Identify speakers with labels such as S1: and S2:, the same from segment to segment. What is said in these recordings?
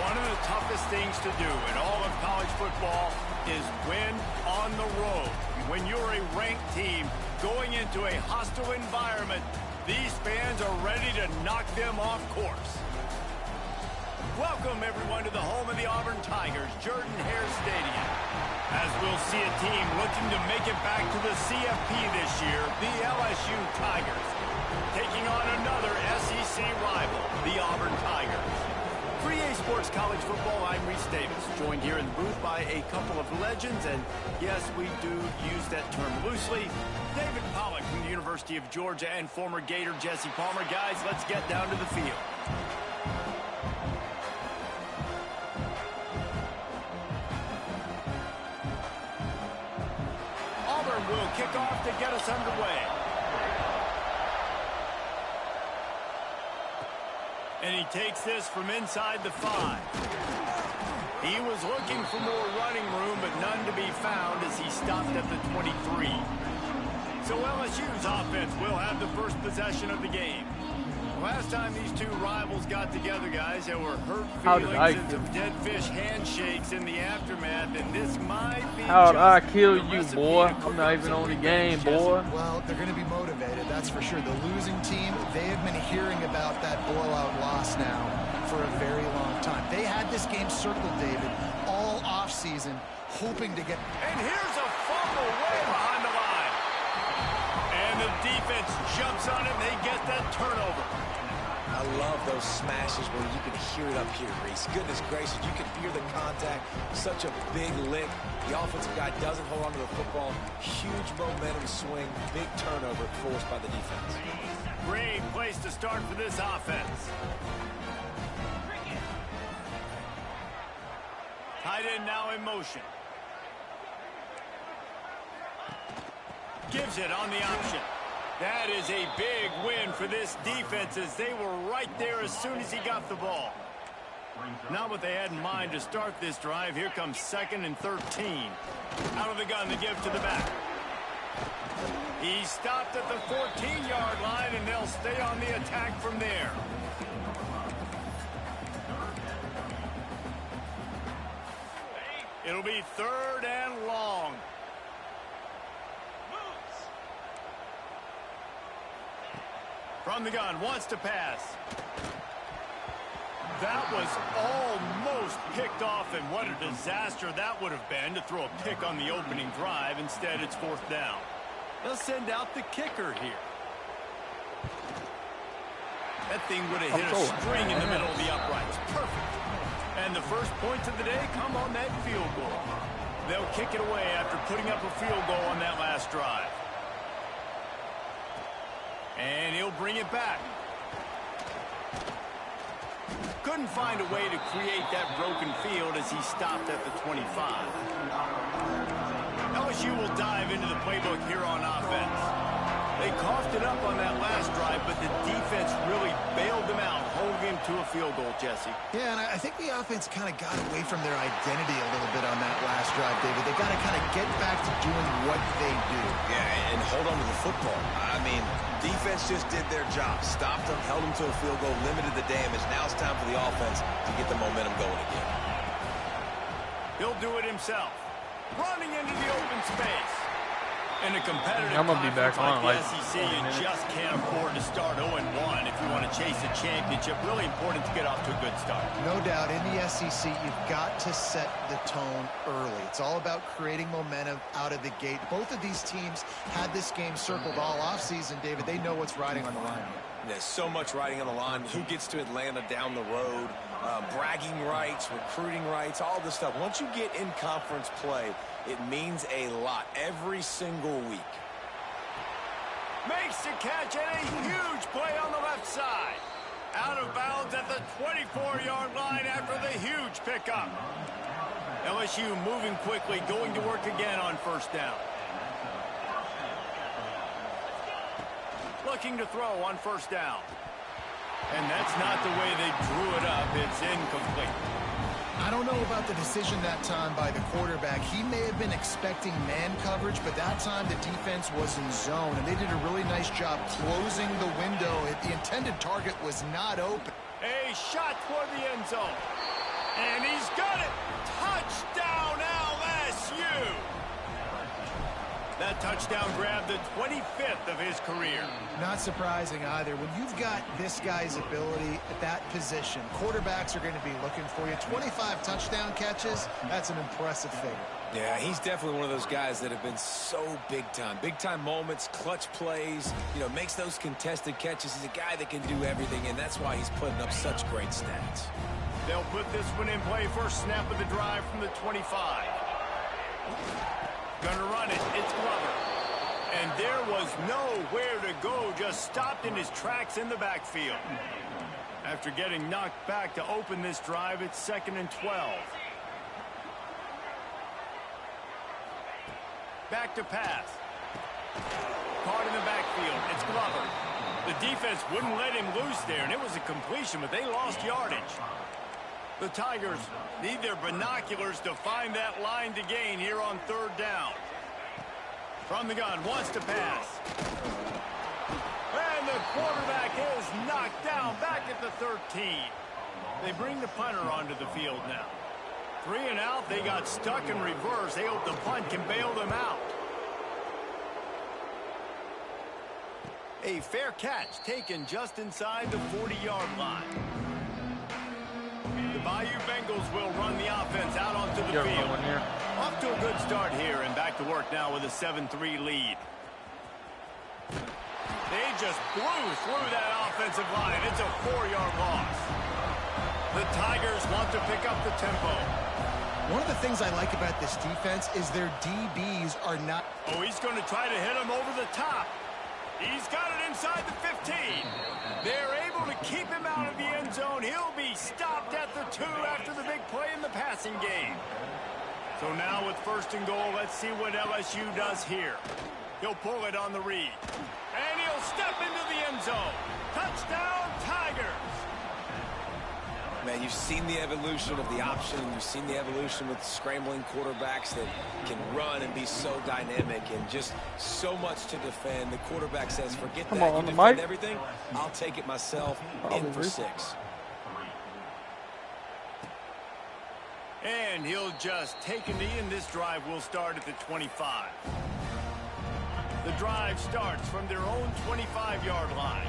S1: One of the toughest things to do in all of college football is win on the road. When you're a ranked team going into a hostile environment, these fans are ready to knock them off course. Welcome, everyone, to the home of the Auburn Tigers, Jordan-Hare Stadium. As we'll see a team looking to make it back to the CFP this year, the LSU Tigers, taking on another SEC rival, the Auburn Tigers. For EA Sports College Football, I'm Reese Davis, joined here in the booth by a couple of legends, and yes, we do use that term loosely. David Pollack from the University of Georgia and former Gator Jesse Palmer. Guys, let's get down to the field. Auburn will kick off to get us underway. And he takes this from inside the 5. He was looking for more running room, but none to be found as he stopped at the 23. So LSU's offense will have the first possession of the game. Last time these two rivals got together, guys, there were hurt feelings and some dead fish handshakes in the aftermath, and this might be
S2: How'd I kill you, boy? I'm not even on the game, boy.
S3: Well, they're going to be motivated, that's for sure. The losing team, they have been hearing about that blowout loss now for a very long time. They had this game circled, David, all offseason, hoping to get...
S1: And here's a fumble way behind the line. And the defense jumps on it, and they get that turnover.
S4: I love those smashes where you can hear it up here, Reese. Goodness gracious, you can hear the contact. Such a big lick. The offensive guy doesn't hold on to the football. Huge momentum swing. Big turnover forced by the defense.
S1: Great place to start for this offense. Tight end now in motion. Gives it on the option. That is a big win for this defense as they were right there as soon as he got the ball. Not what they had in mind to start this drive. Here comes 2nd and 13. Out of the gun to give to the back. He stopped at the 14-yard line, and they'll stay on the attack from there. It'll be 3rd and long. From the gun, wants to pass. That was almost picked off, and what a disaster that would have been to throw a pick on the opening drive. Instead, it's 4th down. They'll send out the kicker here. That thing would have hit a string in the middle of the uprights. Perfect. And the first points of the day come on that field goal. They'll kick it away after putting up a field goal on that last drive. And he'll bring it back. Couldn't find a way to create that broken field as he stopped at the 25. LSU will dive into the playbook here on offense. They coughed it up on that last drive, but the defense really bailed them out, holding him to a field goal, Jesse.
S3: Yeah, and I think the offense kind of got away from their identity a little bit on that last drive, David. They got to kind of get back to doing what they do.
S4: Yeah, and hold on to the football. I mean, defense just did their job. Stopped them, held them to a field goal, limited the damage. Now it's time for the offense to get the momentum going again.
S1: He'll do it himself. Running into the open space. In a competitive
S2: I'm gonna be back on
S1: like
S2: like
S1: the SEC, you just can't afford to start 0-1 if you want to chase a championship. Really important to get off to a good start.
S3: No doubt, in the SEC, you've got to set the tone early. It's all about creating momentum out of the gate. Both of these teams had this game circled all offseason, David. They know what's riding on the line here.
S4: There's so much riding on the line. Who gets to Atlanta down the road? Bragging rights, recruiting rights, all this stuff. Once you get in conference play, it means a lot every single week.
S1: Makes the catch and a huge play on the left side. Out of bounds at the 24-yard line after the huge pickup. LSU moving quickly, going to work again on 1st down. Looking to throw on 1st down. And that's not the way they drew it up. It's incomplete.
S3: I don't know about the decision that time by the quarterback. He may have been expecting man coverage, but that time the defense was in zone, and they did a really nice job closing the window. The intended target was not open.
S1: A shot toward the end zone. And he's got it. Touchdown, LSU. That touchdown grabbed the 25th of his career.
S3: Not surprising either. When you've got this guy's ability at that position, quarterbacks are going to be looking for you. 25 touchdown catches, that's an impressive figure.
S4: Yeah, he's definitely one of those guys that have been so big time. Big time moments, clutch plays, makes those contested catches. He's a guy that can do everything, and that's why he's putting up such great stats.
S1: They'll put this one in play. First snap of the drive from the 25. Gonna run it. It's Glover. And there was nowhere to go. Just stopped in his tracks in the backfield. After getting knocked back to open this drive, it's 2nd and 12. Back to pass. Caught in the backfield. It's Glover. The defense wouldn't let him loose there, and it was a completion, but they lost yardage. The Tigers need their binoculars to find that line to gain here on 3rd down. From the gun, wants to pass. And the quarterback is knocked down back at the 13. They bring the punter onto the field now. 3 and out, they got stuck in reverse. They hope the punt can bail them out. A fair catch taken just inside the 40-yard line. The Bayou Bengals will run the offense out onto the field. Off to a good start here and back to work now with a 7-3 lead. They just blew through that offensive line. It's a 4-yard loss. The Tigers want to pick up the tempo.
S3: One of the things I like about this defense is their DBs are not...
S1: Oh, he's going to try to hit him over the top. He's got it inside the 15. They're able to keep him out of the end zone. He'll be stopped at the 2 after the big play in the passing game. So now with 1st and goal, let's see what LSU does here. He'll pull it on the read. And he'll step into the end zone. Touchdown, Tigers.
S4: Man, you've seen the evolution of the option. You've seen the evolution with scrambling quarterbacks that can run and be so dynamic and just so much to defend. The quarterback says, forget that. You defend everything, I'll take it myself. In for 6.
S1: And he'll just take a knee, and this drive will start at the 25. The drive starts from their own 25-yard line.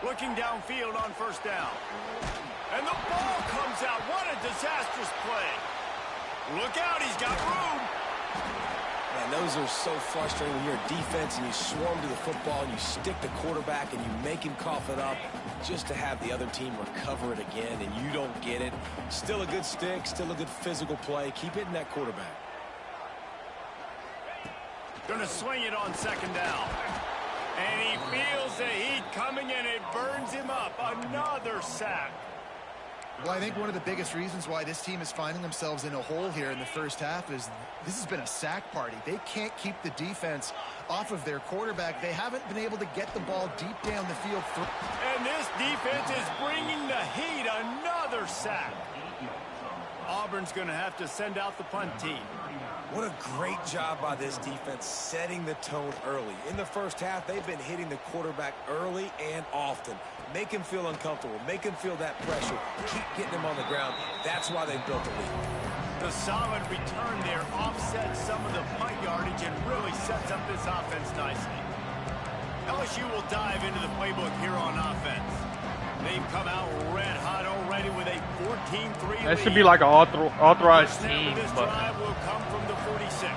S1: Looking downfield on 1st down. And the ball comes out. What a disastrous play. Look out, he's got room.
S4: Man, those are so frustrating when you're a defense and you swarm to the football and you stick the quarterback and you make him cough it up just to have the other team recover it again and you don't get it. Still a good stick, still a good physical play. Keep hitting that quarterback.
S1: Gonna swing it on 2nd down. And he feels the heat coming and it burns him up. Another sack.
S3: Well, I think one of the biggest reasons why this team is finding themselves in a hole here in the first half is this has been a sack party. They can't keep the defense off of their quarterback. They haven't been able to get the ball deep down the field.
S1: And this defense is bringing the heat. Another sack. Auburn's going to have to send out the punt team.
S4: What a great job by this defense setting the tone early. In the first half, they've been hitting the quarterback early and often. Make him feel uncomfortable. Make him feel that pressure. Keep getting him on the ground. That's why they built the lead.
S1: The solid return there offsets some of the punt yardage and really sets up this offense nicely. LSU will dive into the playbook here on offense. They've come out red hot already with a 14-3 lead.
S2: That should be like an authorized team.
S1: This drive will come from the 46.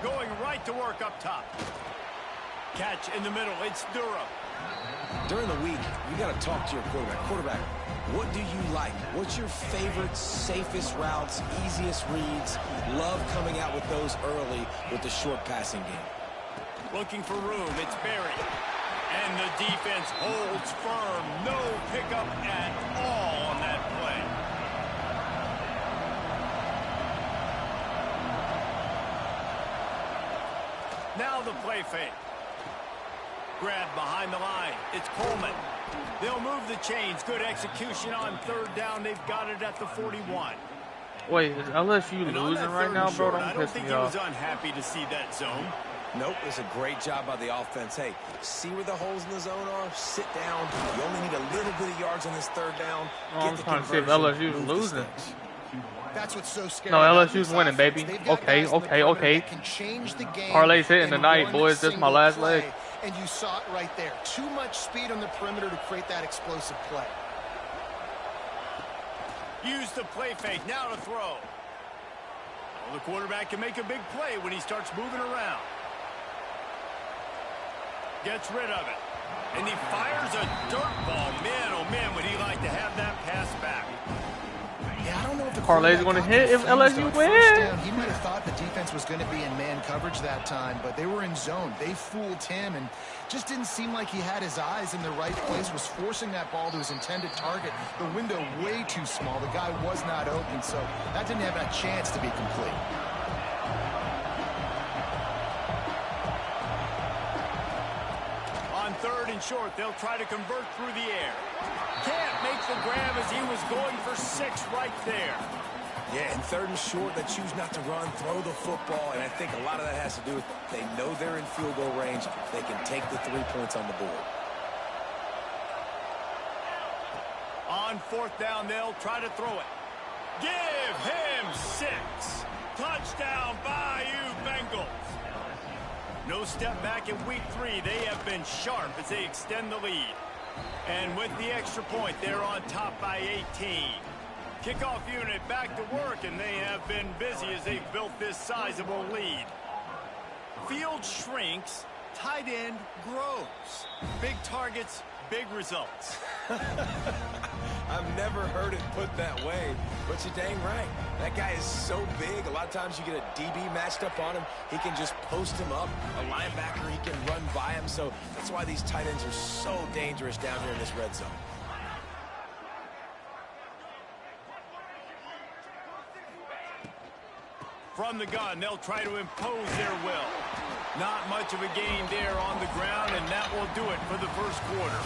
S1: Going right to work up top. Catch in the middle. It's Durham.
S4: During the week, you got to talk to your quarterback. Quarterback, what do you like? What's your favorite, safest routes, easiest reads? Love coming out with those early with the short passing game.
S1: Looking for room. It's Barry. And the defense holds firm. No pickup at all on that play. Now the play fake. Grab behind the line. It's Coleman. They'll move the chains. Good execution on 3rd down. They've got it at the 41.
S2: Wait, is LSU losing right now, bro?
S1: I don't think he was unhappy to see that zone.
S4: Nope, it's a great job by the offense. Hey, see where the holes in the zone are? Sit down. You only need a little bit of yards on this third down.
S2: I'm trying to see if LSU's losing.
S3: That's what's so scary.
S2: No, LSU's winning, baby. Okay. Parlay's hitting tonight, boys. This is my last leg.
S3: And you saw it right there. Too much speed on the perimeter to create that explosive play.
S1: Use the play fake. Now to throw. Well, the quarterback can make a big play when he starts moving around. Gets rid of it. And he fires a dirt ball. Man, oh man, would he like to have that pass back.
S3: Yeah, I don't know if the
S2: Parlay's going to hit if LSU wins.
S3: He might have thought the defense was going to be in man coverage that time, but they were in zone. They fooled him and just didn't seem like he had his eyes in the right place, was forcing that ball to his intended target. The window way too small. The guy was not open, so that didn't have a chance to be complete.
S1: On third and short, they'll try to convert through the air. Can't make the grab as he was going for 6 right there.
S4: Yeah, and third and short, they choose not to run, throw the football, and I think a lot of that has to do with they know they're in field goal range. They can take the 3 points on the board.
S1: On fourth down, they'll try to throw it. Give him 6. Touchdown, Bayou Bengals. No step back in week 3. They have been sharp as they extend the lead. And with the extra point, they're on top by 18. Kickoff unit back to work, and they have been busy as they've built this sizable lead. Field shrinks, tight end grows. Big targets, big results.
S4: I've never heard it put that way, but you're dang right. That guy is so big. A lot of times you get a DB matched up on him. He can just post him up. A linebacker, he can run by him. So that's why these tight ends are so dangerous down here in this red zone.
S1: From the gun, they'll try to impose their will. Not much of a gain there on the ground, and that will do it for the first quarter.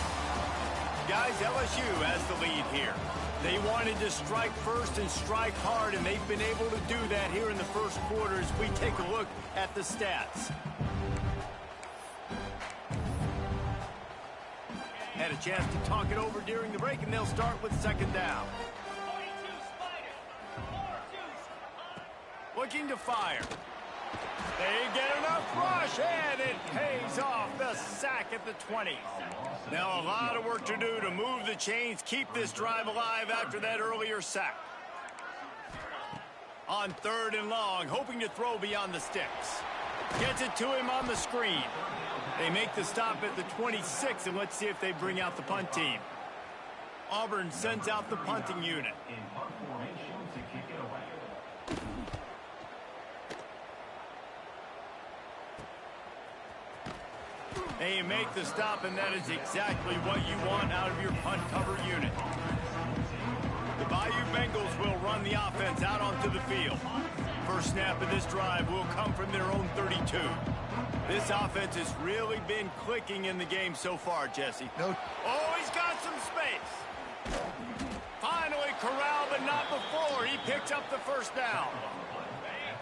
S1: Guys, LSU has the lead here. They wanted to strike first and strike hard, and they've been able to do that here in the first quarter as we take a look at the stats. Had a chance to talk it over during the break, and they'll start with second down. Looking to fire. They get enough rush, and it pays off. The sack at the 20. Now a lot of work to do to move the chains, keep this drive alive after that earlier sack. On third and long, hoping to throw beyond the sticks. Gets it to him on the screen. They make the stop at the 26, and let's see if they bring out the punt team. Auburn sends out the punting unit. They make the stop, and that is exactly what you want out of your punt cover unit. The Bayou Bengals will run the offense out onto the field. First snap of this drive will come from their own 32. This offense has really been clicking in the game so far, Jesse.
S3: No.
S1: Oh, he's got some space. Finally corralled, but not before. He picks up the first down.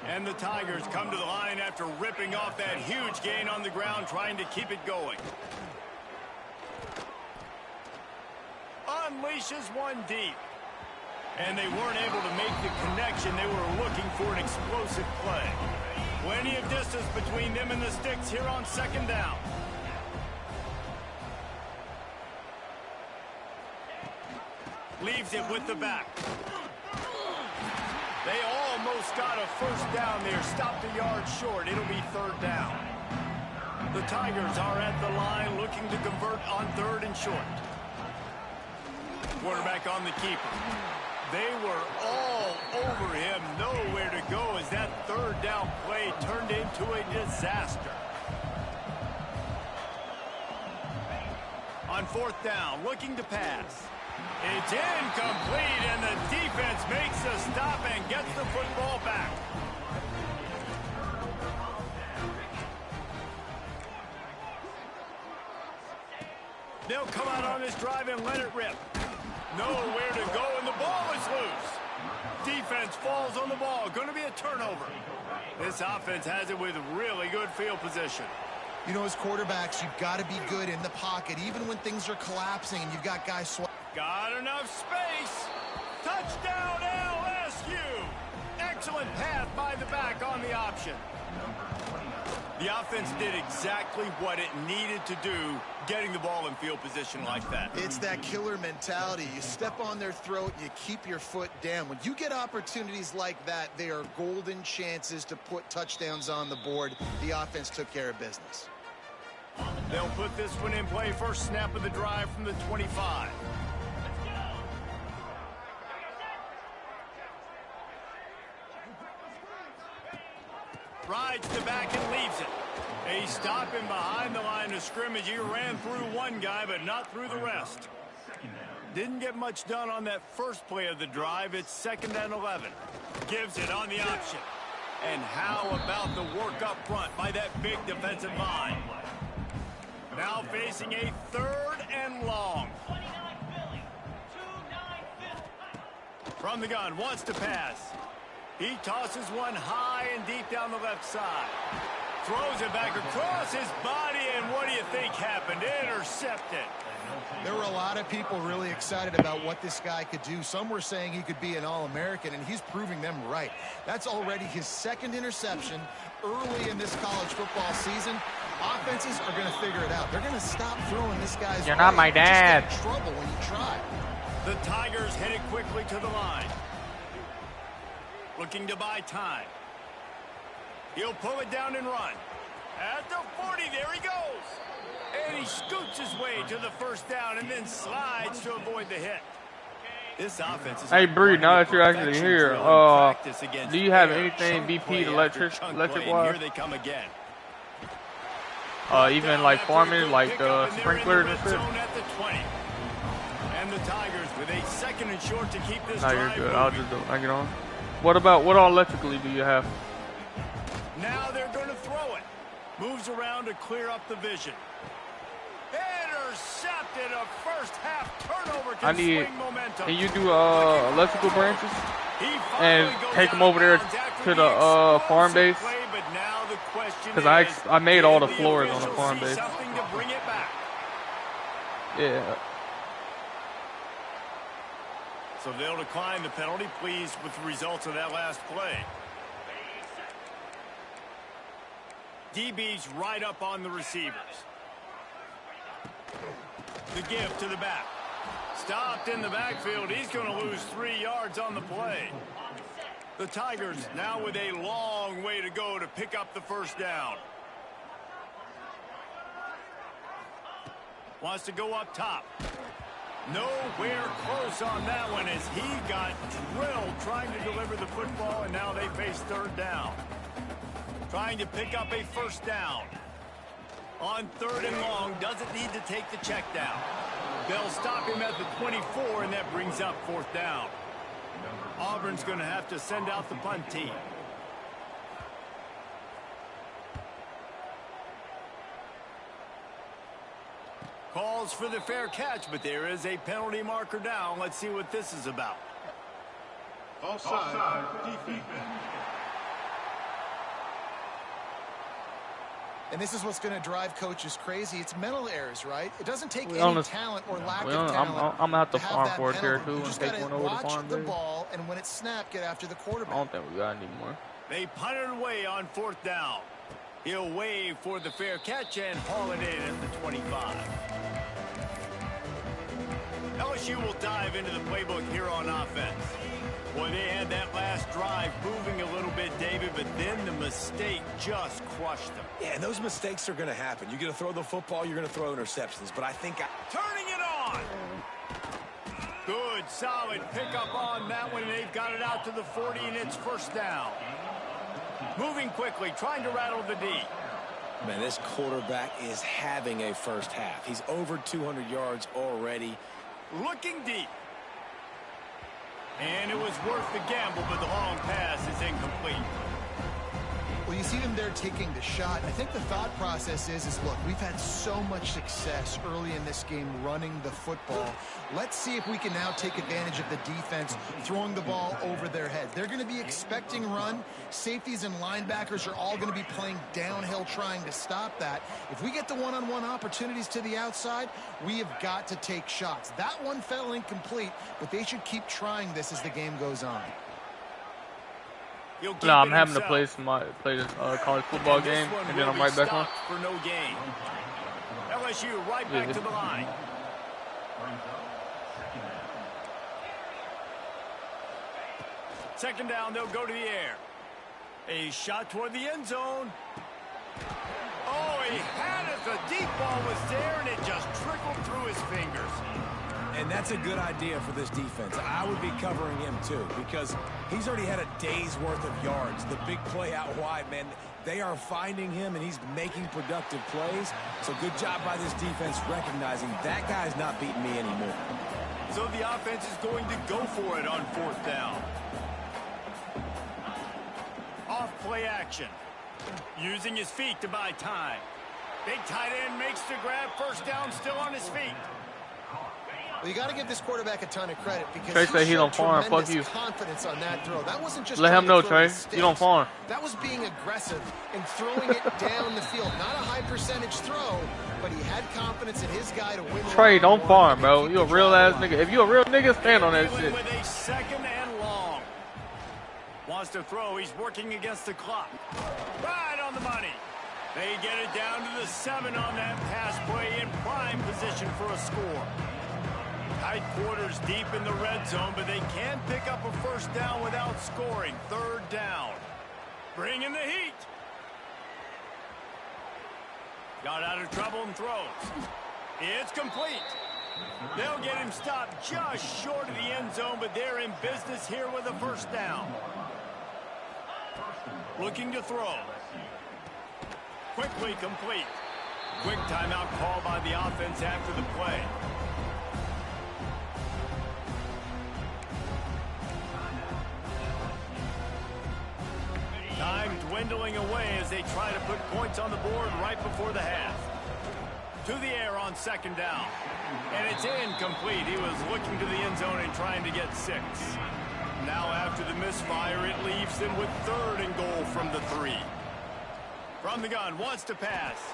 S1: And the Tigers come to the line after ripping off that huge gain on the ground, trying to keep it going. Unleashes one deep. And they weren't able to make the connection. They were looking for an explosive play. Plenty of distance between them and the sticks here on second down. Leaves it with the back. They almost got a first down there. Stopped a yard short. It'll be third down. The Tigers are at the line looking to convert on third and short. Quarterback on the keeper. They were all over him. Nowhere to go as that third down play turned into a disaster. On fourth down, looking to pass. It's incomplete, and the defense makes the stop and gets the football back. They'll come out on this drive and let it rip. Nowhere to go, and the ball is loose. Defense falls on the ball. Going to be a turnover. This offense has it with really good field position.
S3: You know, as quarterbacks, you've got to be good in the pocket, even when things are collapsing and you've got guys
S1: Got enough space. Touchdown, LSU. Excellent pass by the back on the option. The offense did exactly what it needed to do, getting the ball in field position like that.
S3: It's that killer mentality. You step on their throat, you keep your foot down. When you get opportunities like that, they are golden chances to put touchdowns on the board. The offense took care of business.
S1: They'll put this one in play. First snap of the drive from the 25. Rides the back and leaves it. They stop him behind the line of scrimmage. He ran through one guy, but not through the rest. Didn't get much done on that first play of the drive. It's 2nd and 11. Gives it on the option. And how about the work up front by that big defensive line? Now facing a 3rd and long. From the gun, wants to pass. He tosses one high and deep down the left side. Throws it back across his body, and what do you think happened? Intercepted.
S3: There were a lot of people really excited about what this guy could do. Some were saying he could be an All-American, and he's proving them right. That's already his 2nd interception early in this college football season. Offenses are going to figure it out. They're going to stop throwing this guy's way.
S2: You're not my dad.
S3: Just get in trouble when you try.
S1: The Tigers headed quickly to the line. Looking to buy time. He'll pull it down and run. At the 40, there he goes. And he scoots his way to the first down and then slides to avoid the hit. This offense is...
S2: Hey, Bree, now that you're actually here, do you have anything BP electric-wise?
S1: Here they come again.
S2: Even like farming, like sprinklers and shit?
S1: At the 20. And the Tigers with a 2nd and short to keep this
S2: No, you're
S1: drive
S2: good.
S1: moving.
S2: I'll just get on. What all electrically do you have?
S1: Now they're going to throw it. Moves around to clear up the vision. Intercepted. A first half turnover can swing momentum.
S2: Can you do electrical branches and take them over there to the farm base? Because I made all the floors on the farm base.
S1: Something to bring it back.
S2: Yeah.
S1: So they'll decline the penalty, pleased with the results of that last play. DB's right up on the receivers. The give to the back. Stopped in the backfield. He's going to lose 3 yards on the play. The Tigers now with a long way to go to pick up the first down. Wants to go up top. Nowhere close on that one as he got drilled trying to deliver the football, and now they face 3rd down. Trying to pick up a first down. On 3rd and long, doesn't need to take the check down. They'll stop him at the 24, and that brings up 4th down. Auburn's going to have to send out the punt team. Calls for the fair catch, but there is a penalty marker down. Let's see what this is about.
S5: Offside, defense.
S3: And this is what's going to drive coaches crazy. It's mental errors, right? It doesn't take any talent or lack of talent.
S2: I'm going to have to farm for it here, too,
S3: You
S2: and
S3: just
S2: take
S3: got
S2: one
S3: to
S2: over the
S3: watch
S2: farm
S3: the
S2: base.
S3: ball, and when it's snapped, get after the quarterback.
S2: I don't think we got any more.
S1: They punt it away on 4th down. He'll wave for the fair catch and haul it in at the 25. LSU will dive into the playbook here on offense. Boy, they had that last drive moving a little bit, David, but then the mistake just crushed them.
S4: Yeah, and those mistakes are going to happen. You're going to throw the football, you're going to throw interceptions. But I think...
S1: Turning it on! Good, solid pickup on that one. They've got it out to the 40, and it's first down. Moving quickly, trying to rattle the D.
S4: Man, this quarterback is having a first half. He's over 200 yards already.
S1: Looking deep. And it was worth the gamble, but the long pass is incomplete.
S3: Well, Well, you see them there taking the shot. I think the thought process is look, we've had so much success early in this game running the football. Let's see if we can now take advantage of the defense throwing the ball over their head. They're going to be expecting run. Safeties and linebackers are all going to be playing downhill trying to stop that. If we get the one-on-one opportunities to the outside, we have got to take shots. That one fell incomplete, but they should keep trying this as the game goes on.
S2: No, I'm having to play this college football game, and then I'm right back on.
S1: For no gain. LSU right back to the line. Second down, they'll go to the air. A shot toward the end zone. Oh, he had it. The deep ball was there, and it just trickled through his fingers.
S4: And that's a good idea for this defense. I would be covering him, too, because he's already had a day's worth of yards. The big play out wide, man, they are finding him, and he's making productive plays. So good job by this defense recognizing that guy's not beating me anymore.
S1: So the offense is going to go for it on fourth down. Off play action. Using his feet to buy time. Big tight end makes the grab. First down, still on his feet.
S3: Well, you got to give this quarterback a ton of credit because
S2: Trey said he don't farm. Fuck you.
S3: Confidence on that throw. That wasn't just
S2: let him know, Trey. You don't farm.
S3: That was being aggressive and throwing it down the field. Not a high percentage throw, but he had confidence in his guy to win.
S2: Trey, don't farm, bro. You a real ass nigga. If you a real nigga, stand on that shit.
S1: With a second and long. Wants to throw. He's working against the clock. Right on the money. They get it down to the 7 on that pass play in prime position for a score. Tight quarters deep in the red zone, but they can pick up a first down without scoring. Third down. Bring in the heat. Got out of trouble and throws. It's complete. They'll get him stopped just short of the end zone, but they're in business here with a first down. Looking to throw. Quickly complete. Quick timeout call by the offense after the play. Time dwindling away as they try to put points on the board right before the half. To the air on second down. And it's incomplete. He was looking to the end zone and trying to get 6. Now after the misfire, it leaves them with third and goal from the 3. From the gun, wants to pass.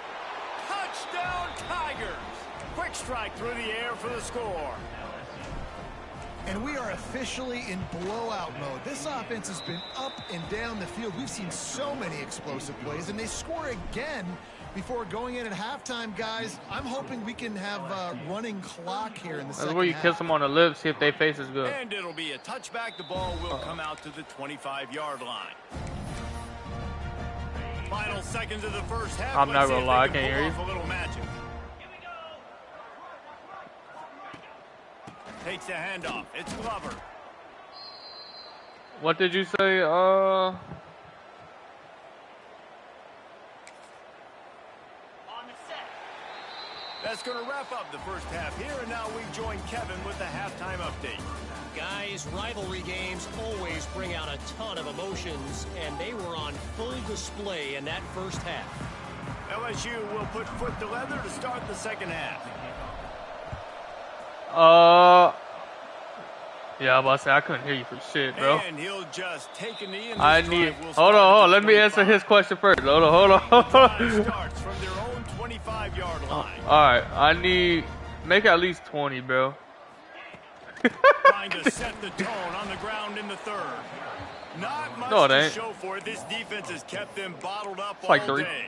S1: Touchdown Tigers! Quick strike through the air for the score.
S3: And we are officially in blowout mode. This offense has been up and down the field. We've seen so many explosive plays, and they score again before going in at halftime, guys. I'm hoping we can have a running clock here in the second half.
S2: That's where you kiss them on the lips, see if their face is good.
S1: And it'll be a touchback. The ball will come out to the 25-yard line. Final seconds of the first half.
S2: I'm not gonna lie, I can't hear you.
S1: A little magic. Takes the handoff. It's Glover.
S2: What did you say?
S1: That's going to wrap up the first half here, and now we join Kevin with the halftime update.
S5: Guys, rivalry games always bring out a ton of emotions, and they were on full display in that first half.
S1: LSU will put foot to leather to start the second half.
S2: Yeah, I'm about to say, I couldn't hear you for shit, bro.
S1: And he'll just take a knee.
S2: I need. Hold on. Let me answer his question first. Hold on.
S1: Starts from their own 25-yard line.
S2: All right, I need make at least 20, bro.
S1: Trying to set the tone on the ground in the third. Not much to show for it. This defense has kept them bottled up all day.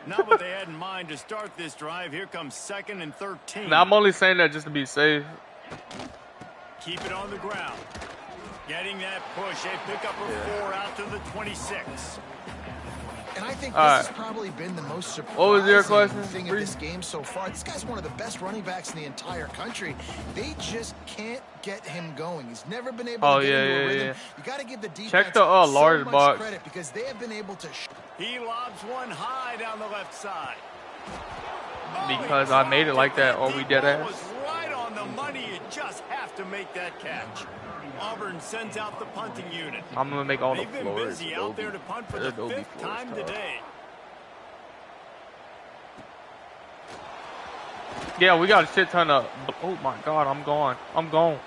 S1: Not what they had in mind to start this drive. Here comes 2nd and 13.
S2: Now, I'm only saying that just to be safe.
S1: Keep it on the ground. Getting that push. They pick up a 4 out to the 26.
S3: And I think this has probably been the most surprising thing of this game so far. This guy's one of the best running backs in the entire country. They just can't get him going. He's never been able to get into a rhythm. You got to give the defense
S2: check the large
S3: so much
S2: box
S3: credit because they have been able to.
S1: He lobs one high down the left side.
S2: Because I made it like that, or we dead ass.
S1: Was right on the the money. You just have to make that catch. Auburn sends out the punting unit.
S2: I'm going to make all the
S1: They've
S2: floors.
S1: been busy out there to punt for the 5th time today.
S2: Yeah, we got a shit ton of... Oh, my God. I'm gone. I'm gone.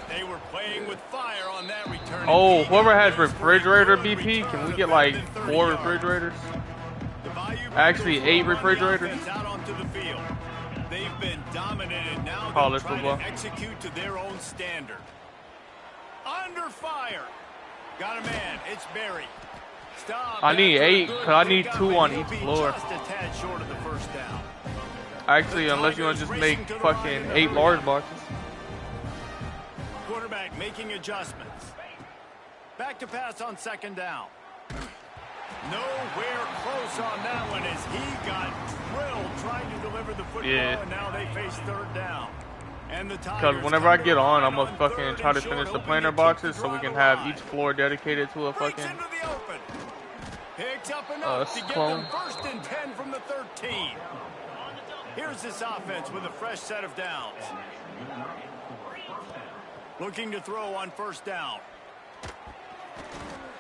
S1: They were playing with fire on that return.
S2: Oh, whoever has refrigerator BP, can we get like 4 refrigerators? Actually, 8 refrigerators.
S1: Out onto the field. They've been dominated now.
S2: College
S1: They'll try
S2: football.
S1: to execute to their own standard. Under fire. Got a man. It's Berry. Stop.
S2: I need 8 because I need 2 on each floor.
S1: Just a tad short of the first down.
S2: Actually, unless you want to just make fucking 8 large boxes.
S1: Quarterback making adjustments. Back to pass on 2nd down. Nowhere close on that one as he got drilled trying to deliver the football, and now they face 3rd down. And the
S2: Because whenever I get on, I'm going to fucking try to finish the planter boxes so we can have each floor dedicated to a fucking
S1: picks up enough to get them 1st and 10 from the 13. Here's this offense with a fresh set of downs. Looking to throw on 1st down.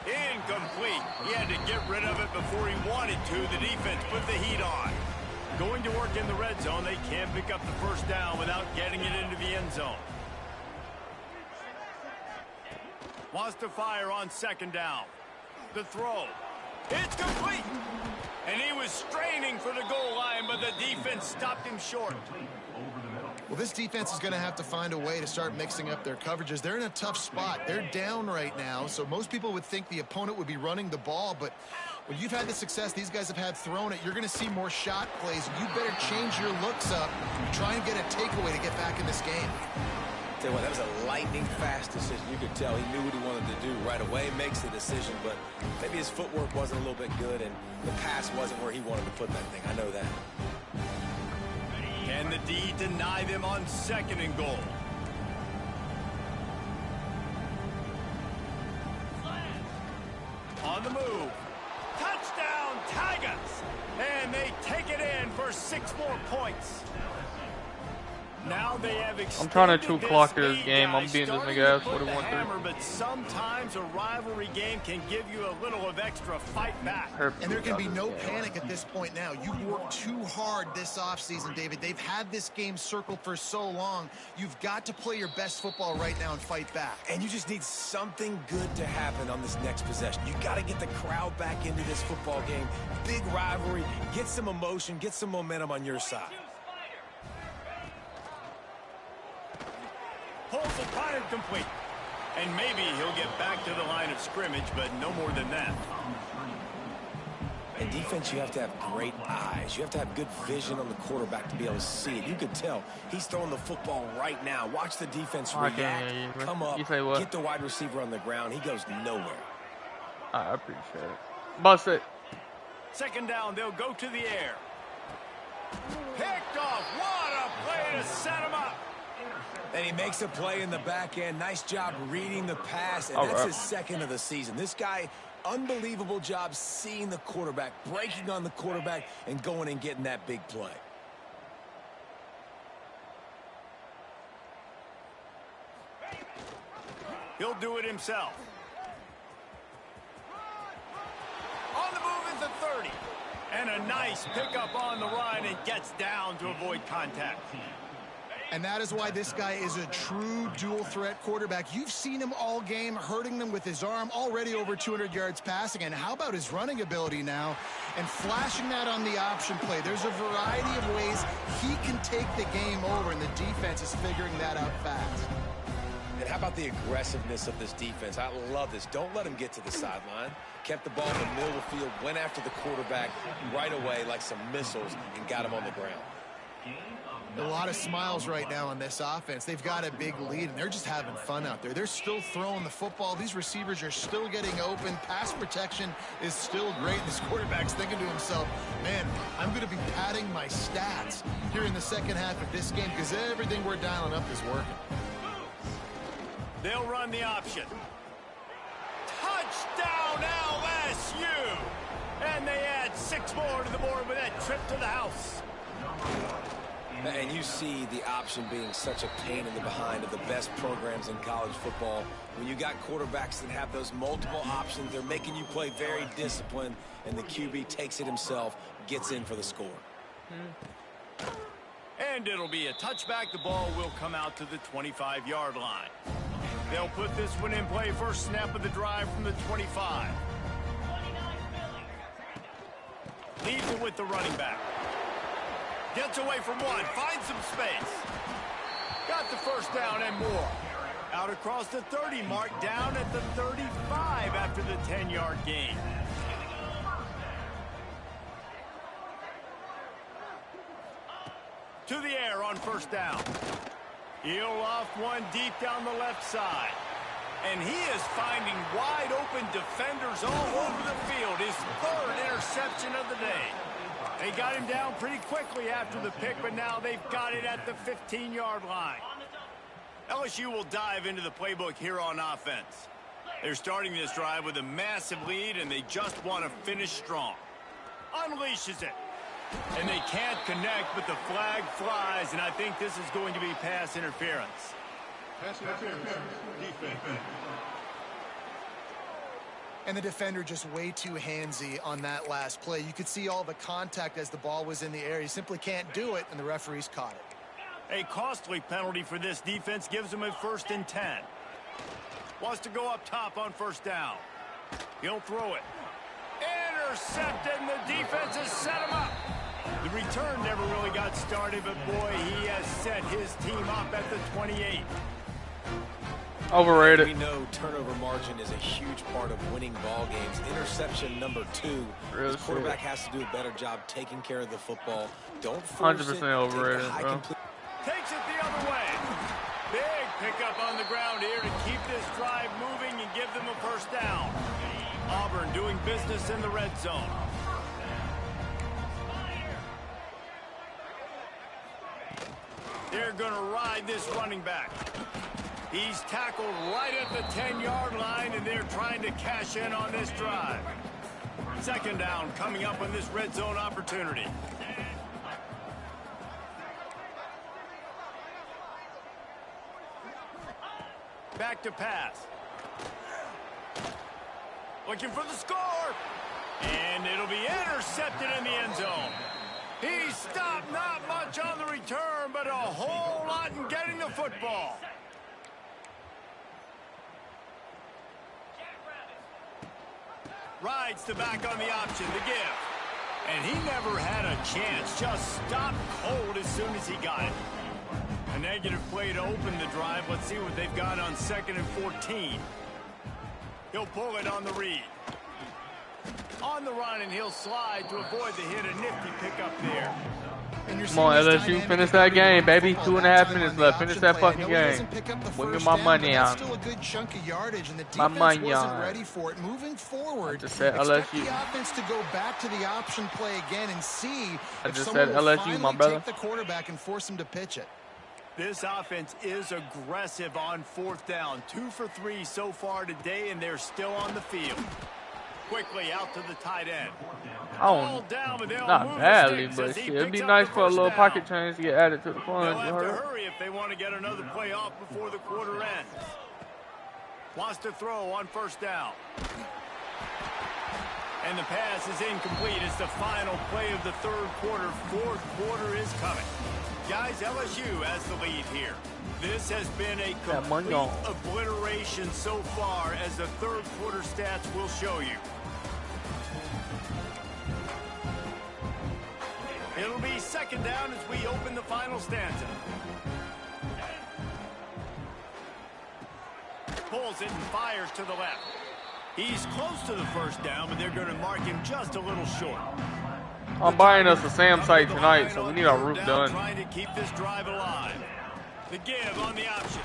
S1: Incomplete. He had to get rid of it before he wanted to. The defense put the heat on. Going to work in the red zone. They can't pick up the 1st down without getting it into the end zone. Wants to fire on 2nd down. The throw. It's complete. And he was straining for the goal line, but the defense stopped him short.
S3: Well, this defense is going to have to find a way to start mixing up their coverages. They're in a tough spot. They're down right now, so most people would think the opponent would be running the ball, but when you've had the success these guys have had throwing it, you're going to see more shot plays. You better change your looks up, try and get a takeaway to get back in this game.
S4: Tell you what, that was a lightning-fast decision. You could tell he knew what he wanted to do right away. Makes the decision, but maybe his footwork wasn't a little bit good, and the pass wasn't where he wanted to put that thing. I know that.
S1: Can the D deny them on 2nd and goal? On the move. Touchdown, Tigers! And they take it in for 6 more points. Now they have
S2: I'm trying to 2 clock this game. I'm beating this nigga ass 41-3.
S1: But sometimes a rivalry game can give you a little of extra fight back.
S3: And there can be no panic at this point now. You've worked too hard this offseason, David. They've had this game circled for so long. You've got to play your best football right now and fight back.
S4: And you just need something good to happen on this next possession. You got to get the crowd back into this football game. Big rivalry. Get some emotion. Get some momentum on your side.
S1: Pulls the fire complete. And maybe he'll get back to the line of scrimmage, but no more than that.
S4: In defense, you have to have great eyes. You have to have good vision on the quarterback to be able to see it. You could tell he's throwing the football right now. Watch the defense react, come up, get the wide receiver on the ground. He goes nowhere.
S2: I appreciate it. Bust it.
S1: 2nd down, they'll go to the air. Picked off. What a play to set him up.
S4: And he makes a play in the back end. Nice job reading the pass, and that's his 2nd of the season. This guy, unbelievable job seeing the quarterback, breaking on the quarterback, and going and getting that big play.
S1: He'll do it himself. On the move is the 30. And a nice pickup on the run and gets down to avoid contact.
S3: And that is why this guy is a true dual-threat quarterback. You've seen him all game, hurting them with his arm, already over 200 yards passing. And how about his running ability now? And flashing that on the option play. There's a variety of ways he can take the game over, and the defense is figuring that out fast.
S4: And how about the aggressiveness of this defense? I love this. Don't let him get to the sideline. Kept the ball in the middle of the field, went after the quarterback right away like some missiles, and got him on the ground.
S3: A lot of smiles right now on this offense. They've got a big lead, and they're just having fun out there. They're still throwing the football. These receivers are still getting open. Pass protection is still great. This quarterback's thinking to himself, man, I'm going to be padding my stats here in the second half of this game because everything we're dialing up is working.
S1: They'll run the option. Touchdown, LSU! And they add 6 more to the board with that trip to the house.
S4: And you see the option being such a pain in the behind of the best programs in college football. When you got quarterbacks that have those multiple options, they're making you play very disciplined, and the QB takes it himself, gets in for the score.
S1: And it'll be a touchback. The ball will come out to the 25-yard line. They'll put this one in play. First snap of the drive from the 25. Leaves it with the running back. Gets away from one. Finds some space. Got the first down and more. Out across the 30 mark. Down at the 35 after the 10-yard gain. To the air on first down. He'll off one deep down the left side. And he is finding wide open defenders all over the field. His third interception of the day. They got him down pretty quickly after the pick, but now they've got it at the 15-yard line. LSU will dive into the playbook here on offense. They're starting this drive with a massive lead, and they just want to finish strong. Unleashes it. And they can't connect, but the flag flies, and I think this is going to be pass interference.
S6: Pass interference, defense.
S3: And the defender just way too handsy on that last play. You could see all the contact as the ball was in the air. He simply can't do it, and the referees caught it.
S1: A costly penalty for this defense gives them a 1st and 10. Wants to go up top on first down. He'll throw it. Intercepted, and the defense has set him up. The return never really got started, but boy, he has set his team up at the 28.
S2: Overrated.
S4: We know turnover margin is a huge part of winning ball games. Interception number 2.
S2: Real
S4: the quarterback has to do a better job taking care of the football. Don't force
S2: 100%
S4: it.
S2: overrated, bro.
S1: Takes it the other way. Big pickup on the ground here to keep this drive moving and give them a first down. Auburn doing business in the red zone. They're going to ride this running back. He's tackled right at the 10-yard line, and they're trying to cash in on this drive. Second down coming up on this red zone opportunity. Back to pass. Looking for the score. And it'll be intercepted in the end zone. He stopped not much on the return, but a whole lot in getting the football. Rides the back on the option, the give. And he never had a chance. Just stopped cold as soon as he got it. A negative play to open the drive. Let's see what they've got on 2nd and 14. He'll pull it on the read. On the run, and he'll slide to avoid the hit. A nifty pickup there.
S2: Come on, LSU, finish that game, baby. 2.5 minutes left. Finish that fucking game. Give me my money on. My money on.
S3: Ready for it. Moving forward,
S2: I just said
S3: expect
S2: LSU.
S3: the offense to go back to the option play again and see
S2: I
S3: if
S2: just
S3: someone
S2: said
S3: will
S2: LSU,
S3: finally
S2: my brother.
S3: take the quarterback and force him to pitch it.
S1: This offense is aggressive on 4th down. 2 for 3 so far today, and they're still on the field. Quickly out to the tight end.
S2: Oh, not badly, but shit, it'd be nice for a little pocket change to get added to the fun.
S1: They'll have to hurry if they want to get another play off before the quarter ends. Wants to throw on first down. And the pass is incomplete. It's the final play of the 3rd quarter. 4th quarter is coming. Guys, LSU has the lead here. This has been a complete obliteration so far, as the 3rd quarter stats will show you. It'll be 2nd down as we open the final stanza. Pulls it and fires to the left. He's close to the first down, but they're going to mark him just a little short.
S2: I'm buying us a Sam site tonight, so we need our roof done.
S1: Trying to keep this drive alive. The give on the option.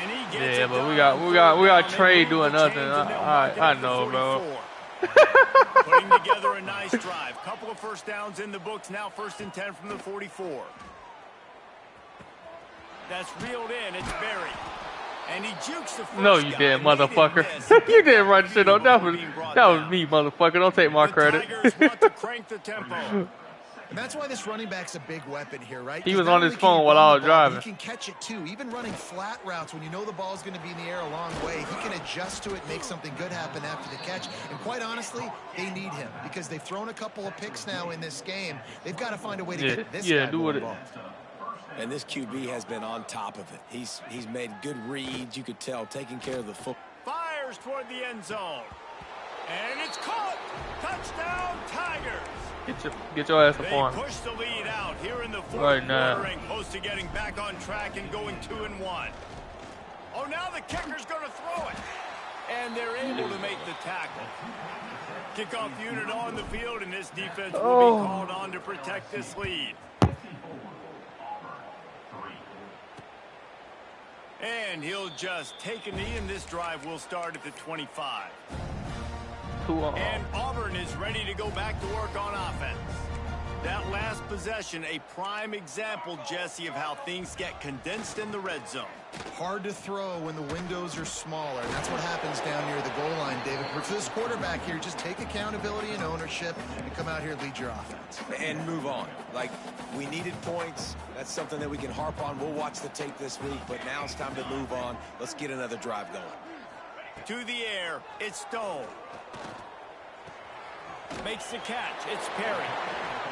S1: And he gets
S2: yeah, but we got trade doing nothing. I know, bro.
S1: Putting together a nice drive. Couple of first downs in the books. Now 1st and 10 from the 44. That's reeled in. It's buried. And he jukes the first
S2: No, you didn't, motherfucker. You didn't run shit on. That was me, motherfucker. Don't take my credit.
S1: Tigers want to crank the tempo.
S3: And that's why this running back's a big weapon here, right?
S2: He was on his phone while I was driving.
S3: He can catch it too. Even running flat routes when you know the ball's going to be in the air a long way, he can adjust to it, make something good happen after the catch. And quite honestly, they need him because they've thrown a couple of picks now in this game. They've got to find a way to get this guy more involved.
S4: And this QB has been on top of it. He's made good reads, you could tell, taking care of the football.
S1: Fires toward the end zone. And it's caught. Touchdown, Tigers.
S2: Get your ass up on.
S1: They push the lead out here in the fourth
S2: right now.
S1: quarter and close to getting back on track and going 2-1. Oh, now the kicker's going to throw it. And they're able to make the tackle. Kickoff unit on the field, and this defense will be called on to protect this lead. And he'll just take a knee, and this drive will start at the 25. And Auburn is ready to go back to work on offense. That last possession, a prime example, Jesse, of how things get condensed in the red zone.
S3: Hard to throw when the windows are smaller. And that's what happens down near the goal line, David. For this quarterback here, just take accountability and ownership and come out here and lead your offense.
S4: And move on. Like, we needed points. That's something that we can harp on. We'll watch the tape this week, but now it's time to move on. Let's get another drive going.
S1: To the air, it's Stone. Makes the catch. It's Perry.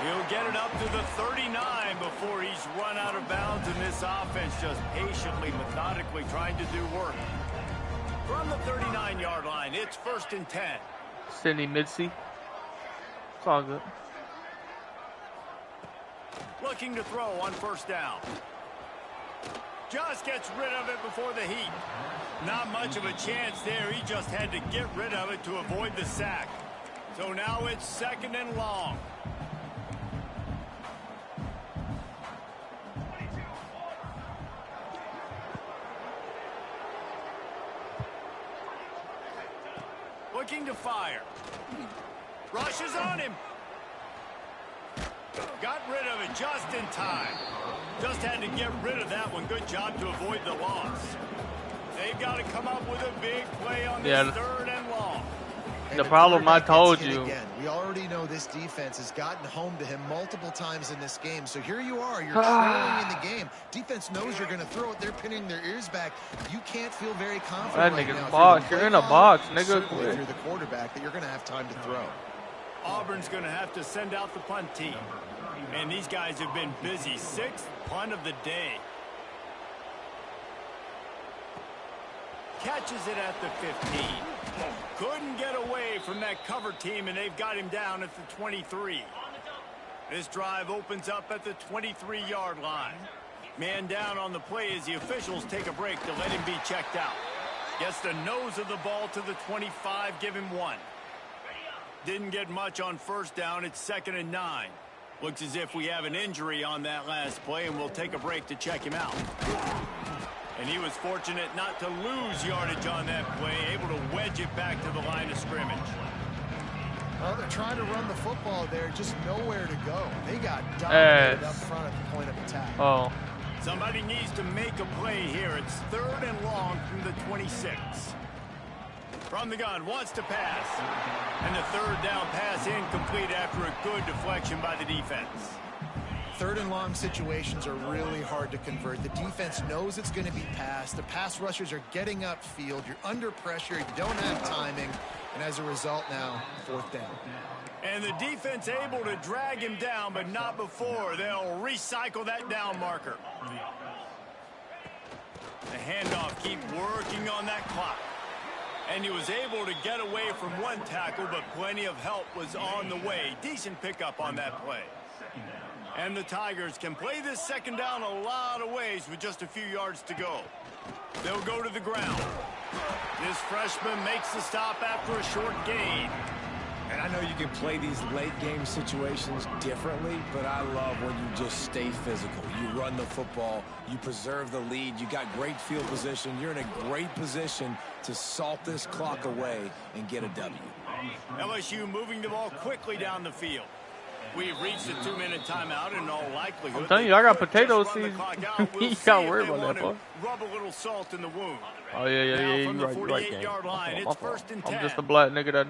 S1: He'll get it up to the 39 before he's run out of bounds, and this offense just patiently, methodically trying to do work. From the 39-yard line, it's 1st and 10.
S2: Sidney Mitzi. It's all good.
S1: Looking to throw on 1st down. Just gets rid of it before the heat. Not much of a chance there. He just had to get rid of it to avoid the sack. So now it's 2nd and long. Looking to fire. Rushes on him. Got rid of it just in time. Just had to get rid of that one. Good job to avoid the loss. They've got to come up with a big play on this 3rd and long.
S2: The problem I told you.
S3: Again. We already know this defense has gotten home to him multiple times in this game. So here you are. You're trailing in the game. Defense knows you're going to throw it. They're pinning their ears back. You can't feel very confident right now.
S2: Box. You're in a box, nigga.
S3: If you're the quarterback, that you're going to have time to throw.
S1: Auburn's going to have to send out the punt team. And these guys have been busy. 6th punt of the day. Catches it at the 15. Couldn't get away from that cover team, and they've got him down at the 23. This drive opens up at the 23-yard line. Man down on the play as the officials take a break to let him be checked out. Gets the nose of the ball to the 25, give him 1. Didn't get much on 1st down. It's 2nd and 9. Looks as if we have an injury on that last play, and we'll take a break to check him out. And he was fortunate not to lose yardage on that play, able to wedge it back to the line of scrimmage.
S3: Well, they're trying to run the football there, just nowhere to go. They got dominated up front at the point of attack.
S1: Somebody needs to make a play here. It's 3rd and long from the 26. From the gun, wants to pass. And the 3rd down pass incomplete after a good deflection by the defense.
S3: 3rd and long situations are really hard to convert. The defense knows it's going to be passed. The pass rushers are getting upfield. You're under pressure. You don't have timing. And as a result now, 4th down.
S1: And the defense able to drag him down, but not before. They'll recycle that down marker. The handoff, keep working on that clock. And he was able to get away from one tackle, but plenty of help was on the way. Decent pickup on that play. And the Tigers can play this 2nd down a lot of ways with just a few yards to go. They'll go to the ground. This freshman makes the stop after a short gain.
S4: And I know you can play these late game situations differently, but I love when you just stay physical. You run the football, you preserve the lead, you got great field position, you're in a great position to salt this clock away and get a W.
S1: LSU moving the ball quickly down the field. We've reached the 2-minute timeout in all likelihood.
S2: I'm telling you, I got potato seeds. You got worried about that, boy.
S1: Rub a little salt in the wound.
S2: Oh, yeah.
S1: From the 48-yard line, it's 1st and 10.
S2: I'm just a black nigga that...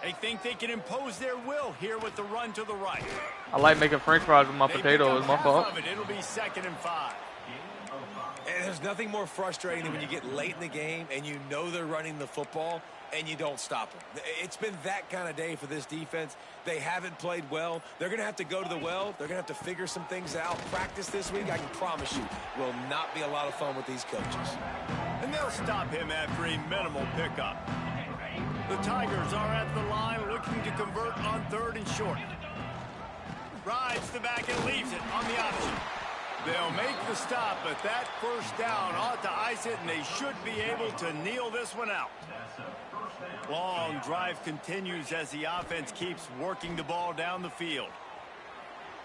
S1: They think they can impose their will here with the run to the right.
S2: I like making French fries with my potatoes. My fault.
S1: It'll be 2nd and 5.
S4: And there's nothing more frustrating than when you get late in the game and you know they're running the football and you don't stop them. It's been that kind of day for this defense. They haven't played well. They're going to have to go to the well. They're going to have to figure some things out. Practice this week, I can promise you, will not be a lot of fun with these coaches.
S1: And they'll stop him after a minimal pickup. The Tigers are at the line looking to convert on 3rd and short. Rides the back and leaves it on the option. They'll make the stop, but that first down ought to ice it, and they should be able to kneel this one out. Long drive continues as the offense keeps working the ball down the field.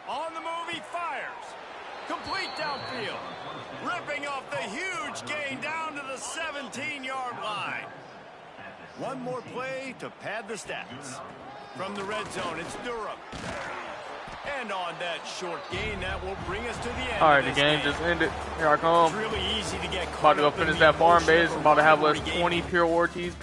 S1: On the move, he fires. Complete downfield. Ripping off the huge gain down to the 17-yard line. One more play to pad the stats. From the red zone, it's Durham. And on that short gain, that will bring us to the end.
S2: All right, the game just ended. Here I come.
S1: It's really easy to get
S2: about to go finish that farm base. I'm about to have us 20 pure Ortiz.